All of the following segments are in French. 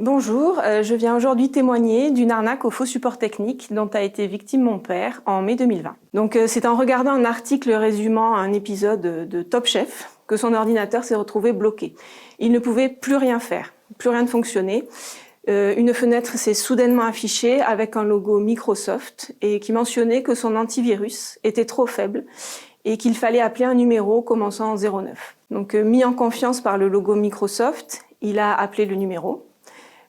Bonjour, je viens aujourd'hui témoigner d'une arnaque au faux support technique dont a été victime mon père en mai 2020. Donc c'est en regardant un article résumant un épisode de Top Chef que son ordinateur s'est retrouvé bloqué. Il ne pouvait plus rien faire, plus rien ne fonctionnait. Une fenêtre s'est soudainement affichée avec un logo Microsoft et qui mentionnait que son antivirus était trop faible et qu'il fallait appeler un numéro commençant en 09. Donc mis en confiance par le logo Microsoft, il a appelé le numéro.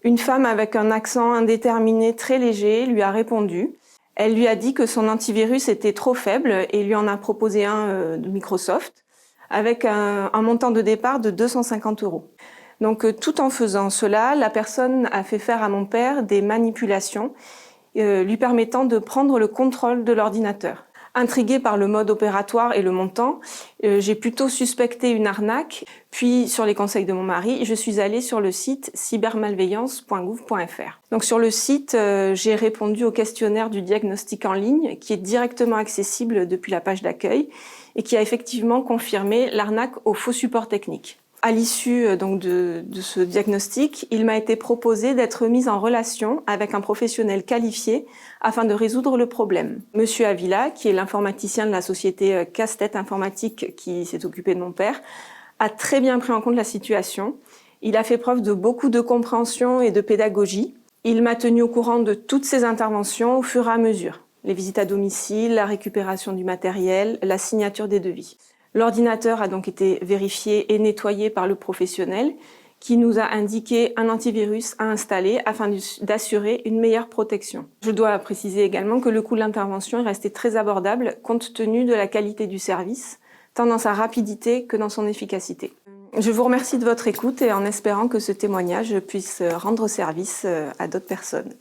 Une femme avec un accent indéterminé très léger lui a répondu. Elle lui a dit que son antivirus était trop faible et lui en a proposé un de Microsoft avec un montant de départ de 250 €. Donc tout en faisant cela, la personne a fait faire à mon père des manipulations lui permettant de prendre le contrôle de l'ordinateur. Intriguée par le mode opératoire et le montant, j'ai plutôt suspecté une arnaque, puis sur les conseils de mon mari, je suis allée sur le site cybermalveillance.gouv.fr. Donc sur le site, j'ai répondu au questionnaire du diagnostic en ligne qui est directement accessible depuis la page d'accueil et qui a effectivement confirmé l'arnaque au faux support technique. À l'issue donc de ce diagnostic, il m'a été proposé d'être mise en relation avec un professionnel qualifié afin de résoudre le problème. Monsieur Avila, qui est l'informaticien de la société Casse-Tête Informatique qui s'est occupé de mon père, a très bien pris en compte la situation. Il a fait preuve de beaucoup de compréhension et de pédagogie. Il m'a tenu au courant de toutes ses interventions au fur et à mesure. Les visites à domicile, la récupération du matériel, la signature des devis. L'ordinateur a donc été vérifié et nettoyé par le professionnel qui nous a indiqué un antivirus à installer afin d'assurer une meilleure protection. Je dois préciser également que le coût de l'intervention est resté très abordable compte tenu de la qualité du service, tant dans sa rapidité que dans son efficacité. Je vous remercie de votre écoute et en espérant que ce témoignage puisse rendre service à d'autres personnes.